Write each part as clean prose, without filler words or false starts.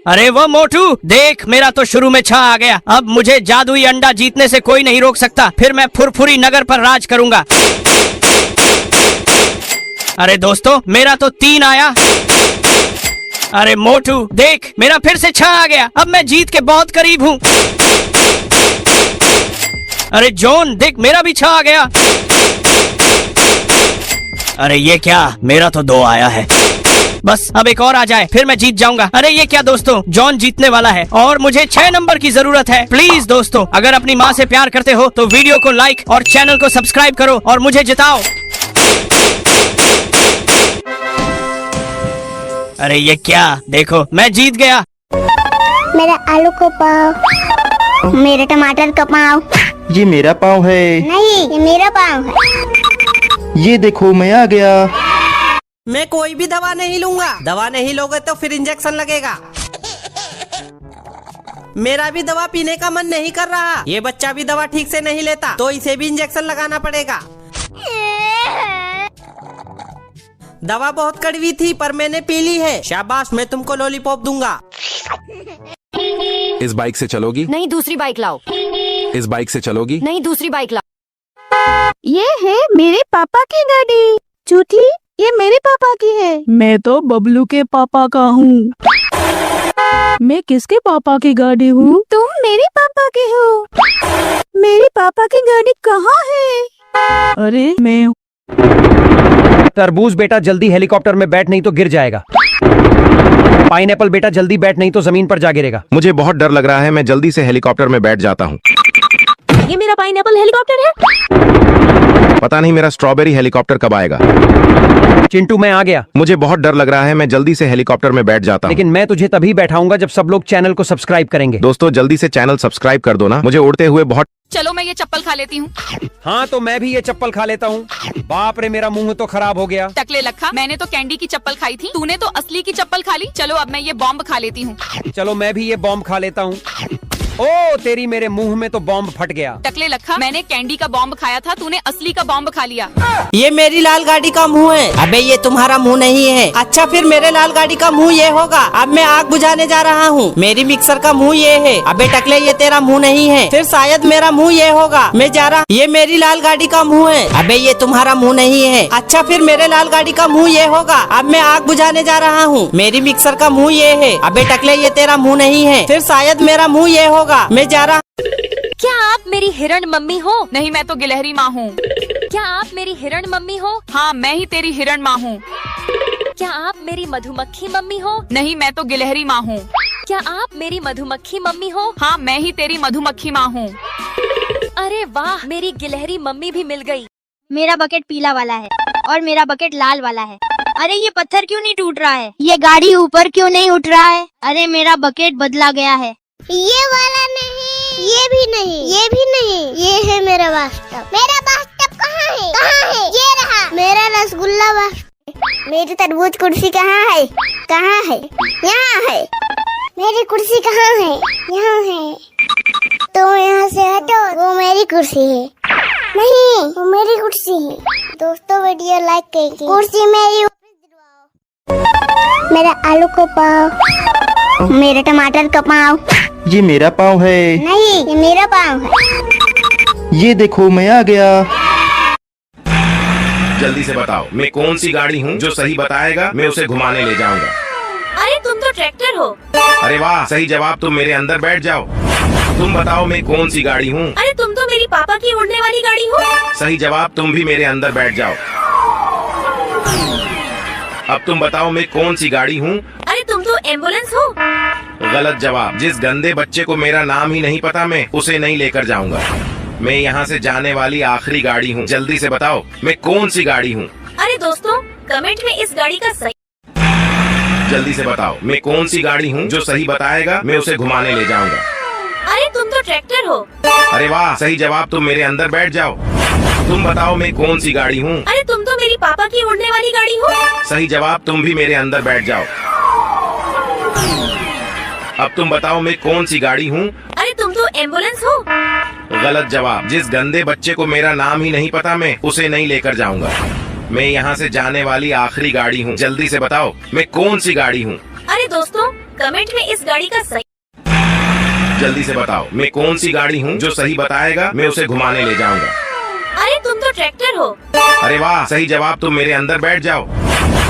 अरे वो मोटू देख, मेरा तो शुरू में 6 आ गया। अब मुझे जादुई अंडा जीतने से कोई नहीं रोक सकता। फिर मैं फुरफुरी नगर पर राज करूंगा। अरे दोस्तों, मेरा तो 3 आया। अरे मोटू देख, मेरा फिर से 6 आ गया। अब मैं जीत के बहुत करीब हूँ। अरे जॉन देख, मेरा भी 6 आ गया। अरे ये क्या, मेरा तो 2 आया है। बस अब एक और आ जाए फिर मैं जीत जाऊंगा। अरे ये क्या दोस्तों, जॉन जीतने वाला है और मुझे 6 नंबर की जरूरत है। प्लीज दोस्तों, अगर अपनी माँ से प्यार करते हो तो वीडियो को लाइक और चैनल को सब्सक्राइब करो और मुझे जिताओ। अरे ये क्या, देखो मैं जीत गया। मेरा आलू का पाव, मेरा टमाटर का पाव। ये मेरा पाव है। नहीं, ये मेरा पाव है। ये देखो मैं आ गया। मैं कोई भी दवा नहीं लूंगा। दवा नहीं लोगे तो फिर इंजेक्शन लगेगा। मेरा भी दवा पीने का मन नहीं कर रहा। ये बच्चा भी दवा ठीक से नहीं लेता तो इसे भी इंजेक्शन लगाना पड़ेगा। दवा बहुत कड़वी थी पर मैंने पी ली है। शाबाश, मैं तुमको लॉलीपॉप दूंगा। इस बाइक से चलोगी? नहीं, दूसरी बाइक लाओ। इस बाइक से चलोगी? नहीं, दूसरी बाइक लाओ। ये है मेरे पापा की गाड़ी। चूटी, ये मेरे पापा की है। मैं तो बबलू के पापा का हूँ। मैं किसके पापा की गाड़ी हूँ? तुम मेरे पापा के हो। मेरे पापा की गाड़ी कहाँ है? अरे मैं तरबूज बेटा जल्दी हेलीकॉप्टर में बैठ, नहीं तो गिर जाएगा। पाइनएप्पल बेटा जल्दी बैठ, नहीं तो जमीन पर जा गिरेगा। मुझे बहुत डर लग रहा है, मैं जल्दी से हेलीकॉप्टर में बैठ जाता हूँ। ये मेरा पाइनएप्पल हेलीकॉप्टर है। पता नहीं मेरा स्ट्रॉबेरी हेलीकॉप्टर कब आएगा। चिंटू मैं आ गया। मुझे बहुत डर लग रहा है, मैं जल्दी से हेलीकॉप्टर में बैठ जाता हूँ। लेकिन मैं तुझे तभी बैठाऊंगा जब सब लोग चैनल को सब्सक्राइब करेंगे। दोस्तों जल्दी से चैनल सब्सक्राइब कर दो ना, मुझे उड़ते हुए बहुत। चलो मैं ये चप्पल खा लेती हूँ। हाँ तो मैं भी ये चप्पल खा लेता हूँ। बाप रे, मेरा मुंह तो खराब हो गया। टकले लखा, मैंने तो कैंडी की चप्पल खाई थी, तूने तो असली की चप्पल खा ली। चलो अब मैं ये बॉम्ब खा लेती हूँ। चलो मैं भी ये बॉम्ब खा लेता हूँ। ओ तेरी, मेरे मुंह में तो बॉम्ब फट गया। टकले लखा, मैंने कैंडी का बॉम्ब खाया था, तूने असली का बॉम्ब खा लिया। ये मेरी लाल गाड़ी का मुंह है। अबे ये तुम्हारा मुंह नहीं है। अच्छा फिर मेरे लाल गाड़ी का मुंह ये होगा। अब मैं आग बुझाने जा रहा हूँ। मेरी मिक्सर का मुंह ये है। अबे टकले, ये तेरा मुंह नहीं है। फिर शायद मेरा मुंह ये होगा। मैं जा रहा। ये मेरी लाल गाड़ी का मुंह है। अबे ये तुम्हारा मुंह नहीं है। अच्छा फिर मेरे लाल गाड़ी का मुंह ये होगा। अब मैं आग बुझाने जा रहा हूँ। मेरी मिक्सर का मुंह ये है। अबे टकले, ये तेरा मुंह नहीं है। फिर शायद मेरा मुंह ये होगा। मैं जा रहा। क्या आप मेरी हिरण मम्मी हो? नहीं, मैं तो गिलहरी माँ हूँ। क्या आप मेरी हिरण मम्मी हो? हाँ, मैं ही तेरी हिरण माँ हूँ। क्या आप मेरी मधुमक्खी मम्मी हो? नहीं, मैं तो गिलहरी माँ हूँ। क्या आप मेरी मधुमक्खी मम्मी हो? हाँ, मैं ही तेरी मधुमक्खी माँ हूँ। अरे वाह, मेरी गिलहरी मम्मी भी मिल गई। मेरा बकेट पीला वाला है और मेरा बकेट लाल वाला है। अरे ये पत्थर क्यों नहीं टूट रहा है? ये गाड़ी ऊपर क्यों नहीं उठ रहा है? अरे मेरा बकेट बदला गया है। ये वाला नहीं, ये भी नहीं, ये भी नहीं। ये है मेरा बाथटब। मेरा बाथटब कहाँ है? कहाँ है? ये रहा मेरा रसगुल्ला बाथटब। मेरी तरबूज कुर्सी कहाँ है? कहाँ है? यहाँ है। मेरी कुर्सी कहाँ है? यहाँ है। तो यहाँ से हटो, वो मेरी कुर्सी है। नहीं, वो मेरी कुर्सी है। दोस्तों वीडियो लाइक करके कुर्सी मेरी दिलवाओ। मेरा आलू का पाव, मेरा टमाटर का पाव। ये मेरा पाव है। नहीं, ये मेरा पाव है। ये देखो मैं आ गया। जल्दी से बताओ, मैं कौन सी गाड़ी हूँ? जो सही बताएगा मैं उसे घुमाने ले जाऊंगा। अरे तुम तो ट्रैक्टर हो। अरे वाह, सही जवाब। तुम मेरे अंदर बैठ जाओ। तुम बताओ मैं कौन सी गाड़ी हूँ? अरे तुम तो मेरी पापा की उड़ने वाली गाड़ी हो। सही जवाब। तुम भी मेरे अंदर बैठ जाओ। अब तुम बताओ मैं कौन सी गाड़ी हूँ? अरे तुम तो एम्बुलेंस हो। गलत जवाब। जिस गंदे बच्चे को मेरा नाम ही नहीं पता मैं उसे नहीं लेकर जाऊंगा। मैं यहाँ से जाने वाली आखिरी गाड़ी हूँ। जल्दी से बताओ मैं कौन सी गाड़ी हूँ? अरे दोस्तों, कमेंट में इस गाड़ी का सही। जल्दी से बताओ मैं कौन सी गाड़ी हूँ? जो सही बताएगा मैं उसे घुमाने ले जाऊंगा। अरे तुम तो ट्रैक्टर हो। अरे वाह, सही जवाब। तुम मेरे अंदर बैठ जाओ। तुम बताओ मैं कौन सी गाड़ी हूँ? अरे तुम तो मेरी पापा की उड़ने वाली गाड़ी हो। सही जवाब। तुम भी मेरे अंदर बैठ जाओ। अब तुम बताओ मैं कौन सी गाड़ी हूँ? अरे तुम तो एम्बुलेंस हो। गलत जवाब। जिस गंदे बच्चे को मेरा नाम ही नहीं पता मैं उसे नहीं लेकर जाऊंगा। मैं यहाँ से जाने वाली आखिरी गाड़ी हूँ। जल्दी से बताओ मैं कौन सी गाड़ी हूँ? अरे दोस्तों, कमेंट में इस गाड़ी का सही जल्दी से बताओ मैं कौन सी गाड़ी हूँ जो सही बताएगा मैं उसे घुमाने ले जाऊंगा। अरे तुम तो ट्रैक्टर हो। अरे वाह, सही जवाब। तुम मेरे अंदर बैठ जाओ।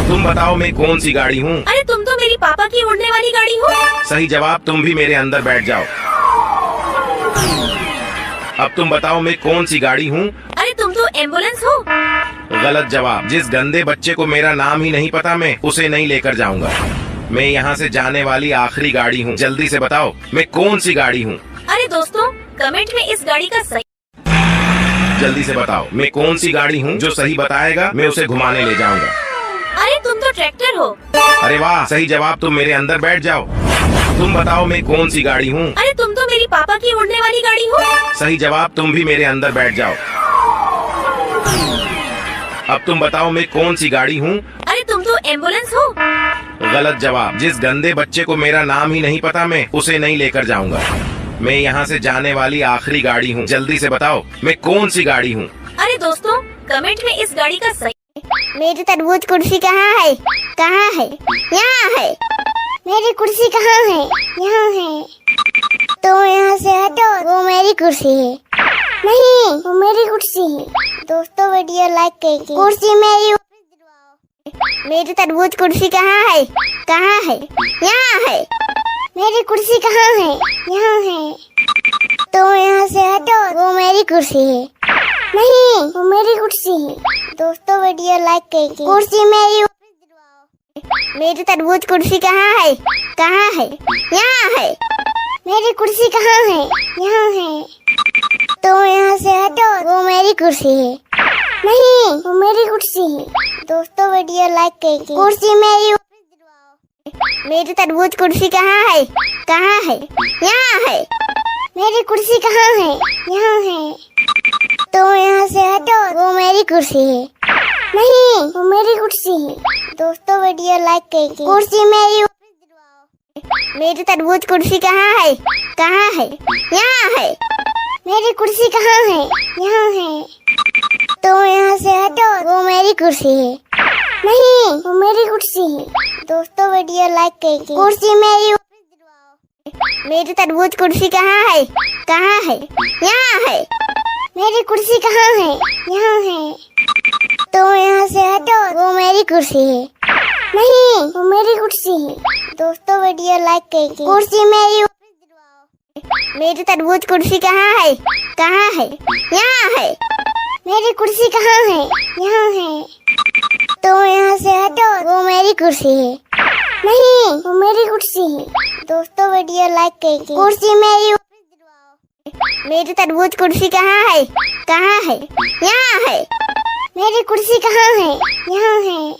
तुम बताओ मैं कौन सी गाड़ी हूँ। अरे तुम तो मेरी पापा की उड़ने वाली गाड़ी हो। सही जवाब। तुम भी मेरे अंदर बैठ जाओ। अब तुम बताओ मैं कौन सी गाड़ी हूँ। अरे तुम तो एम्बुलेंस हो। गलत जवाब। जिस गंदे बच्चे को मेरा नाम ही नहीं पता मैं उसे नहीं लेकर जाऊंगा। मैं यहाँ से जाने वाली आखिरी गाड़ी हूँ। जल्दी से बताओ मैं कौन सी गाड़ी हूँ। अरे दोस्तों, कमेंट में इस गाड़ी का सही जल्दी से बताओ मैं कौन सी गाड़ी हूँ जो सही बताएगा मैं उसे घुमाने ले जाऊंगा। अरे तुम तो ट्रैक्टर हो। अरे वाह, सही जवाब। तुम मेरे अंदर बैठ जाओ। तुम बताओ मैं कौन सी गाड़ी हूँ। अरे तुम तो मेरी पापा की उड़ने वाली गाड़ी हो। सही जवाब। तुम भी मेरे अंदर बैठ जाओ। अब तुम बताओ मैं कौन सी गाड़ी हूँ। अरे तुम तो एम्बुलेंस हो। गलत जवाब। जिस गंदे बच्चे को मेरा नाम ही नहीं पता मैं उसे नहीं लेकर जाऊंगा। मैं यहाँ से जाने वाली आखिरी गाड़ी हूँ। जल्दी से बताओ मैं कौन सी गाड़ी हूँ। अरे दोस्तों, कमेंट में इस गाड़ी का सही मेरी तरबूज कुर्सी कहाँ है? कहाँ है? यहाँ है। मेरी कुर्सी कहाँ है? यहाँ है। तो यहाँ से हटो, वो मेरी कुर्सी है। नहीं, वो मेरी कुर्सी है। दोस्तों वीडियो लाइक करके कुर्सी मेरी मेरी तरबूज कुर्सी कहाँ है? कहाँ है? यहाँ है। मेरी कुर्सी कहाँ है? यहाँ है। तो यहाँ से हटो, वो मेरी कुर्सी है। नहीं, वो मेरी कुर्सी है। दोस्तों वीडियो लाइक करके कुर्सी मेरी तरबूज कुर्सी कहाँ है? कहाँ है? यहाँ है। मेरी कुर्सी कहाँ है? यहाँ है। तो यहाँ से हटो, वो मेरी कुर्सी है। नहीं, वो मेरी कुर्सी है। दोस्तों वीडियो लाइक करके कुर्सी मेरी तरबूज कुर्सी कहाँ है? कहाँ है? यहाँ है। मेरी कुर्सी कहाँ है? यहाँ है। तो यहाँ से हटो, वो मेरी कुर्सी है। नहीं, वो मेरी कुर्सी है। दोस्तों वीडियो लाइक करके कुर्सी मेरी तरबूज कुर्सी कहाँ है? कहाँ है? यहाँ है। मेरी कुर्सी कहाँ है? यहाँ है। तो यहाँ से हटो, वो मेरी कुर्सी है। नहीं, वो मेरी कुर्सी है। दोस्तों वीडियो लाइक करके कुर्सी मेरी तरबूज कुर्सी कहाँ है? कहाँ है? यहाँ है। मेरी कुर्सी कहाँ है? यहाँ है। तो यहाँ से हटो, वो मेरी कुर्सी है। नहीं, वो मेरी कुर्सी है। दोस्तों वीडियो लाइक करके कुर्सी मेरी तरबूज कुर्सी कहाँ है? कहाँ है? यहाँ है। मेरी कुर्सी कहाँ है? यहाँ है। तो यहाँ से हटो, वो मेरी कुर्सी है। नहीं, वो मेरी कुर्सी है। दोस्तों वीडियो लाइक करके कुर्सी मेरी तरबूज कुर्सी कहाँ है? कहाँ है? यहाँ है। मेरी कुर्सी कहाँ है? यहाँ है।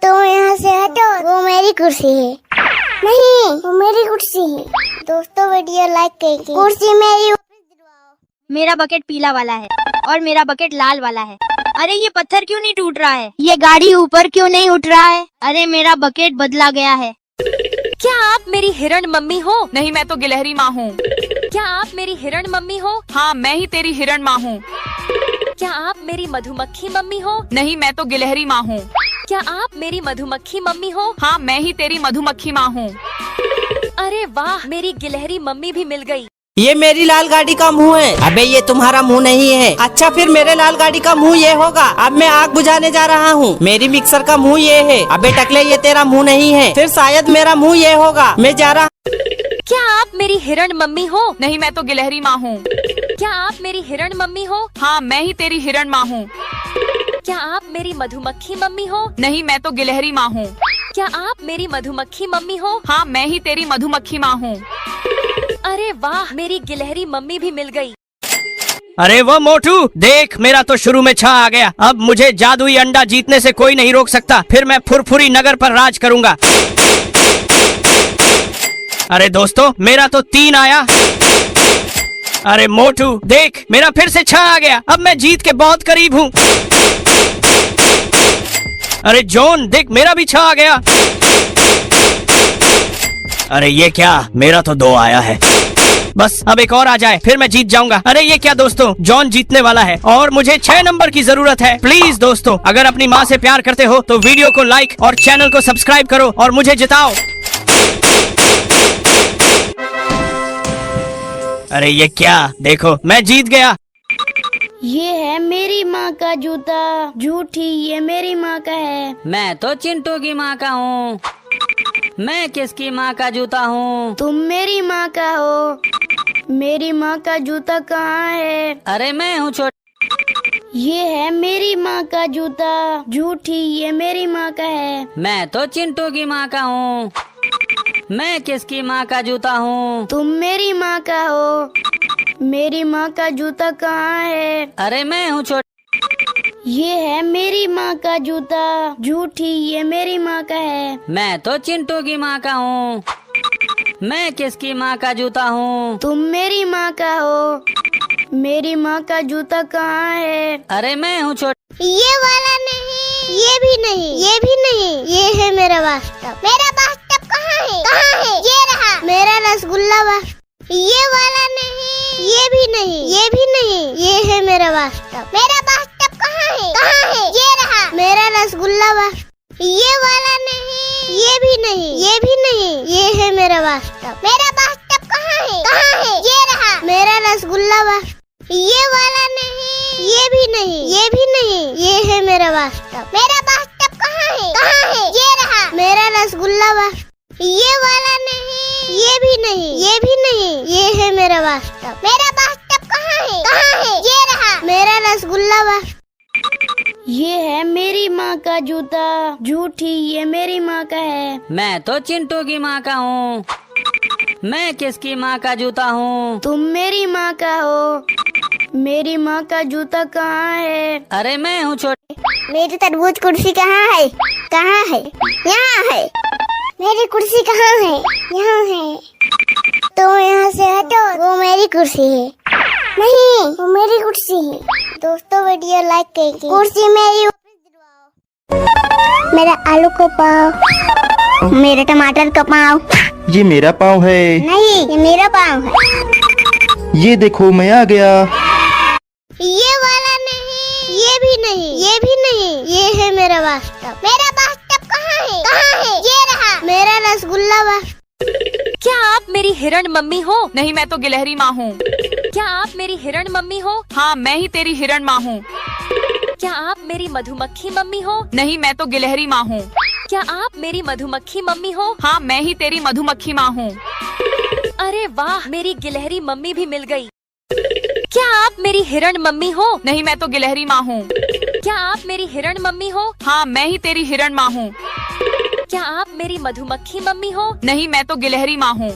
तो यहाँ से हटो, वो मेरी कुर्सी है। नहीं, वो मेरी कुर्सी है। दोस्तों वीडियो लाइक करके कुर्सी मेरा बकेट पीला वाला है और मेरा बकेट लाल वाला है। अरे ये पत्थर क्यों नहीं टूट रहा है? ये गाड़ी ऊपर क्यों नहीं उठ रहा है? अरे मेरा बकेट बदला गया है। क्या आप मेरी हिरण मम्मी हो? नहीं, मैं तो गिलहरी माँ हूँ। क्या आप मेरी हिरण मम्मी हो? हाँ, मैं ही तेरी हिरण माँ हूँ। क्या आप मेरी मधुमक्खी मम्मी हो? नहीं, मैं तो गिलहरी माँ हूँ। क्या आप मेरी मधुमक्खी मम्मी हो? हाँ, मैं ही तेरी मधुमक्खी माँ हूँ। अरे वाह, मेरी गिलहरी मम्मी भी मिल गई। ये मेरी लाल गाड़ी का मुंह है। अबे ये तुम्हारा मुंह नहीं है। अच्छा फिर मेरे लाल गाड़ी का मुंह ये होगा। अब मैं आग बुझाने जा रहा हूँ। मेरी मिक्सर का मुंह ये है। अबे टकले ये तेरा मुंह नहीं है। फिर शायद मेरा मुंह ये होगा। मैं जा रहा। क्या आप मेरी हिरण मम्मी हो? नहीं, मैं तो गिलहरी माँ हूँ। क्या आप मेरी हिरण मम्मी हो? हाँ, मैं ही तेरी हिरण माँ हूँ। क्या आप मेरी मधुमक्खी मम्मी हो? नहीं, मैं तो गिलहरी माँ हूँ। क्या आप मेरी मधुमक्खी मम्मी हो? हाँ, मैं ही तेरी मधुमक्खी माँ हूँ। अरे वाह, मेरी गिलहरी मम्मी भी मिल गई। अरे वो मोटू, देख मेरा तो शुरू में छा आ गया। अब मुझे जादुई अंडा जीतने से कोई नहीं रोक सकता। फिर मैं फुरफुरी नगर पर राज करूंगा। अरे दोस्तों, मेरा तो 3 आया। अरे मोटू देख, मेरा फिर से छा आ गया। अब मैं जीत के बहुत करीब हूँ। अरे जॉन देख, मेरा भी छा आ गया। अरे ये क्या, मेरा तो 2 आया है। बस अब एक और आ जाए फिर मैं जीत जाऊंगा। अरे ये क्या दोस्तों, जॉन जीतने वाला है और मुझे 6 नंबर की जरूरत है। प्लीज दोस्तों, अगर अपनी माँ से प्यार करते हो तो वीडियो को लाइक और चैनल को सब्सक्राइब करो और मुझे जिताओ। अरे ये क्या, देखो मैं जीत गया। ये है मेरी माँ का जूता, झूठी ये मेरी माँ का है। मैं तो चिंटू की माँ का हूँ। मैं किसकी माँ का जूता हूँ? तुम मेरी माँ का हो। मेरी माँ का जूता कहाँ है? अरे मैं हूँ छोटा। ये है मेरी माँ का जूता, झूठी ये मेरी माँ का है। मैं तो चिंटू की माँ का हूँ। मैं किसकी माँ का जूता हूँ? तुम मेरी माँ का हो। मेरी माँ का जूता कहाँ है? अरे मैं हूँ छोटा। ये है मेरी माँ का जूता, झूठी ये मेरी माँ का है। मैं तो चिंटू की माँ का हूँ। मैं किसकी माँ का जूता हूँ? तुम मेरी माँ का हो। मेरी माँ का जूता कहाँ है? अरे मैं हूँ छोटा। ये वाला नहीं, ये भी नहीं, ये भी नहीं, ये है मेरा बाथटब। मेरा बाथटब कहाँ है? कहाँ है? ये रहा मेरा रसगुल्ला बाथ। ये वाला नहीं, ये भी नहीं, ये भी नहीं, ये है मेरा बाथटब। मेरा बाथटब कहाँ है? कहाँ है? ये रहा मेरा रसगुल्ला बाथ। ये वाला नहीं, ये भी नहीं, ये भी नहीं, ये है मेरा बाथटब। मेरा बाथटब कहाँ है? कहाँ है? ये रहा मेरा रसगुल्ला बाथ। ये वाला नहीं, ये भी नहीं, ये भी नहीं, ये है मेरा बाथटब। मेरा बाथटब कहाँ है? कहाँ है? ये रहा मेरा रसगुल्ला बाथ। ये वाला नहीं, ये भी नहीं, ये भी नहीं, ये है मेरा बाथटब। मेरा बाथटब कहाँ है? कहाँ है? ये रहा मेरा रसगुल्ला बाथ। ये है मेरी माँ का जूता, झूठी ये मेरी माँ का है। मैं तो चिंटू की माँ का हूँ। मैं किसकी माँ का जूता हूँ? तुम मेरी माँ का हो। मेरी माँ का जूता कहाँ है? अरे मैं हूँ छोटा। मेरी तरबूज कुर्सी कहाँ है? कहाँ है? यहाँ है। मेरी कुर्सी कहाँ है? यहाँ है। तो यहाँ से हटो, वो मेरी कुर्सी है। नहीं, वो मेरी कुर्सी है। दोस्तों वीडियो लाइक कीजिए। कुर्सी मेरी। मेरा आलू का पाव, मेरे टमाटर का पाव। ये मेरा पाँव है। नहीं, ये मेरा पाव है। ये देखो मैं आ गया। ये वाला नहीं, ये भी नहीं, ये भी नहीं, ये है मेरा बाथटब। मेरा बाथटब कहाँ है? कहाँ है? ये रहा मेरा रसगुल्ला बाथ। क्या आप मेरी हिरण मम्मी हो? नहीं, मैं तो गिलहरी माँ हूँ। क्या आप मेरी हिरण मम्मी हो? हाँ, मैं ही तेरी हिरण माँ हूँ। क्या आप मेरी मधुमक्खी मम्मी हो? नहीं, मैं तो गिलहरी माँ हूँ। क्या आप मेरी मधुमक्खी मम्मी हो? हाँ, मैं ही तेरी मधुमक्खी माँ हूँ। अरे वाह, मेरी गिलहरी मम्मी भी मिल गई। क्या आप मेरी हिरण मम्मी हो? नहीं, मैं तो गिलहरी माँ हूँ। क्या आप मेरी हिरण मम्मी हो? हाँ, मैं ही तेरी हिरण माँ हूँ। क्या आप मेरी मधुमक्खी मम्मी हो? नहीं, मैं तो गिलहरी माँ हूँ।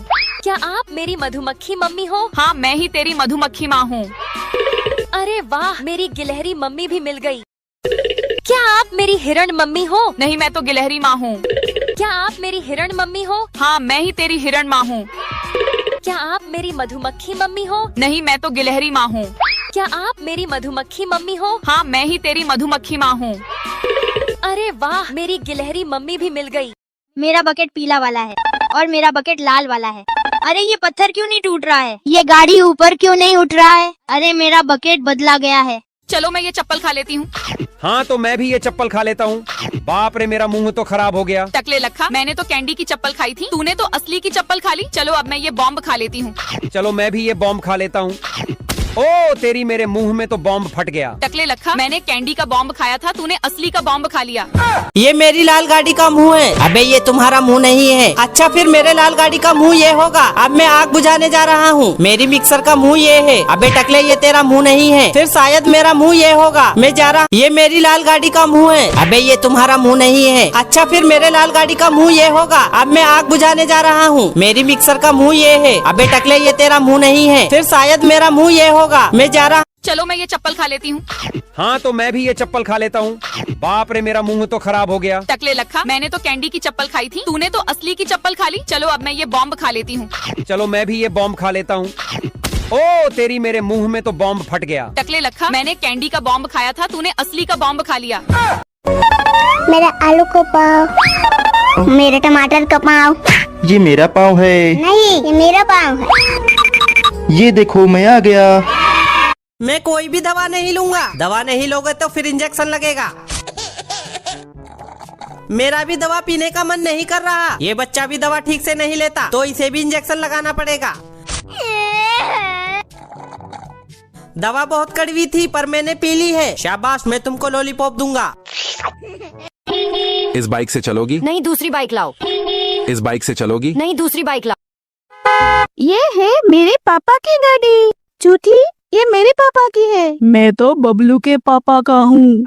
क्या आप मेरी मधुमक्खी मम्मी हो? हाँ, मैं ही तेरी मधुमक्खी माँ हूँ। अरे वाह, मेरी गिलहरी मम्मी भी मिल गई। क्या आप मेरी हिरण मम्मी हो? नहीं, मैं तो गिलहरी माँ हूँ। क्या आप मेरी हिरण मम्मी हो? हाँ, मैं ही तेरी हिरण माँ हूँ। क्या आप मेरी मधुमक्खी मम्मी हो? नहीं, मैं तो गिलहरी माँ हूँ। क्या आप मेरी मधुमक्खी मम्मी हो? हाँ, मैं ही तेरी मधुमक्खी माँ हूँ। अरे वाह, मेरी गिलहरी मम्मी भी मिल गई। मेरा बकेट पीला वाला है और मेरा बकेट लाल वाला है। अरे ये पत्थर क्यों नहीं टूट रहा है? ये गाड़ी ऊपर क्यों नहीं उठ रहा है? अरे मेरा बकेट बदला गया है। चलो मैं ये चप्पल खा लेती हूँ। हाँ तो मैं भी ये चप्पल खा लेता हूँ। बाप रे, मेरा मुंह तो खराब हो गया। टकले लखा, मैंने तो कैंडी की चप्पल खाई थी, तूने तो असली की चप्पल खा ली। चलो अब मैं ये बॉम्ब खा लेती हूँ। चलो मैं भी ये बॉम्ब खा लेता हूँ। ओ तेरी, मेरे मुंह में तो बॉम्ब फट गया। टकले लखा, मैंने कैंडी का बॉम्ब खाया था, तूने असली का बॉम्ब खा लिया। ये मेरी लाल गाड़ी का मुंह है। अबे ये तुम्हारा मुंह नहीं है। अच्छा फिर मेरे लाल गाड़ी का मुंह ये होगा। अब मैं आग बुझाने जा रहा हूँ। मेरी मिक्सर का मुंह ये है। अबे टकले, ये तेरा मुंह नहीं है। फिर शायद मेरा मुंह ये होगा। मैं जा रहा। ये मेरी लाल गाड़ी का मुंह है। अबे ये तुम्हारा मुंह नहीं है। अच्छा फिर मेरे लाल गाड़ी का मुंह ये होगा। अब मैं आग बुझाने जा रहा हूँ। मेरी मिक्सर का मुंह ये है। अबे टकले, ये तेरा मुंह नहीं है। फिर शायद मेरा मुंह ये होगा। मैं जा रहा। चलो मैं ये चप्पल खा लेती हूँ। हाँ तो मैं भी ये चप्पल खा लेता हूँ। बाप रे, मेरा मुंह तो खराब हो गया। टकले लखा, मैंने तो कैंडी की चप्पल खाई थी, तूने तो असली की चप्पल खा ली। चलो अब मैं ये बॉम्ब खा लेती हूँ। चलो मैं भी ये बॉम्ब खा लेता हूँ। ओ तेरी, मेरे मुंह में तो बॉम्ब फट गया। टकले लखा, मैंने कैंडी का बॉम्ब खाया था, तूने असली का बॉम्ब खा लिया। मेरा आलू का पाव, मेरे टमाटर का पाव। ये मेरा पाँव है। नहीं, ये मेरा पाव है। ये देखो मैं आ गया। मैं कोई भी दवा नहीं लूंगा। दवा नहीं लोगे तो फिर इंजेक्शन लगेगा। मेरा भी दवा पीने का मन नहीं कर रहा। ये बच्चा भी दवा ठीक से नहीं लेता, तो इसे भी इंजेक्शन लगाना पड़ेगा। दवा बहुत कड़वी थी पर मैंने पी ली है। शाबाश, मैं तुमको लॉलीपॉप दूंगा। इस बाइक से चलोगी? नहीं, दूसरी बाइक लाओ। इस बाइक से चलोगी? नहीं, दूसरी बाइक लाओ। ये है मेरे पापा की गाड़ी। चूटली, ये मेरे पापा की है। मैं तो बबलू के पापा का हूँ।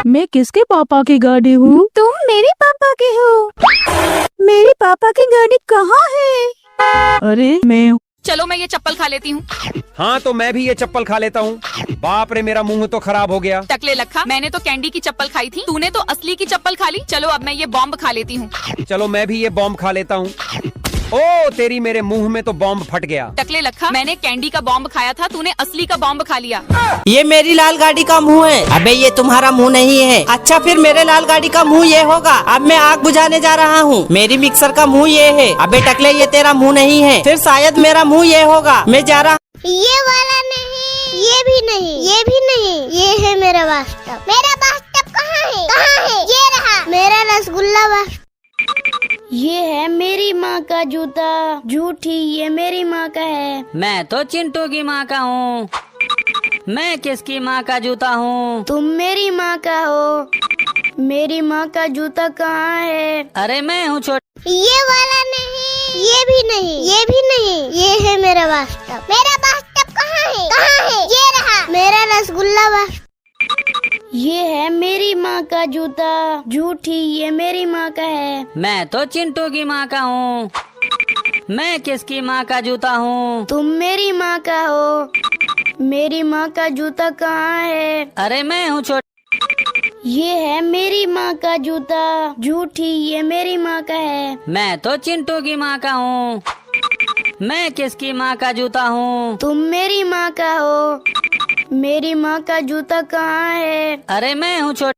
मैं किसके पापा की गाड़ी हूँ? तुम मेरे पापा के हो। मेरे पापा की गाड़ी कहाँ है? अरे मैं चलो मैं ये चप्पल खा लेती हूँ। हाँ तो मैं भी ये चप्पल खा लेता हूँ। बाप रे, मेरा मुंह तो खराब हो गया। टकले लखा, मैंने तो कैंडी की चप्पल खाई थी, तूने तो असली की चप्पल खा ली। चलो अब मैं ये बॉम्ब खा लेती हूँ। चलो मैं भी ये बॉम्ब खा लेता हूँ। ओ तेरी, मेरे मुंह में तो बॉम्ब फट गया। टकले लखा, मैंने कैंडी का बॉम्ब खाया था, तूने असली का बॉम्ब खा लिया। ये मेरी लाल गाड़ी का मुंह है। अबे ये तुम्हारा मुंह नहीं है। अच्छा फिर मेरे लाल गाड़ी का मुंह ये होगा। अब मैं आग बुझाने जा रहा हूँ। मेरी मिक्सर का मुंह ये है। अबे टकले, ये तेरा मुंह नहीं है। फिर शायद मेरा मुंह ये होगा। मैं जा रहा। ये वाला नहीं, ये भी नहीं, ये भी नहीं, ये है मेरा बाथटब। मेरा बाथटब कहाँ है? कहाँ है? ये रहा मेरा रसगुल्ला बाथ। ये है मेरी माँ का जूता। झूठी, ये मेरी माँ का है। मैं तो चिंटू की माँ का हूँ। मैं किसकी माँ का जूता हूँ? तुम मेरी माँ का हो। मेरी माँ का जूता कहाँ है? अरे मैं हूँ छोटा। ये वाला नहीं, ये भी नहीं, ये भी नहीं, ये है मेरा बाथटब। मेरा बाथटब कहाँ है? कहाँ है? ये रहा मेरा रसगुल्ला बाथ। ये है मेरी माँ का जूता। झूठी, ये मेरी माँ का है। मैं तो चिंटू की माँ का हूँ। मैं किसकी माँ का जूता हूँ? तुम मेरी माँ का हो। मेरी माँ का जूता कहाँ है? अरे मैं हूँ छोटा। ये है मेरी माँ का जूता। झूठी, ये मेरी माँ का है। मैं तो चिंटू की माँ का हूँ। मैं किसकी माँ का जूता हूँ? तुम मेरी माँ का हो। मेरी माँ का जूता कहाँ है? अरे मैं हूँ छोटा।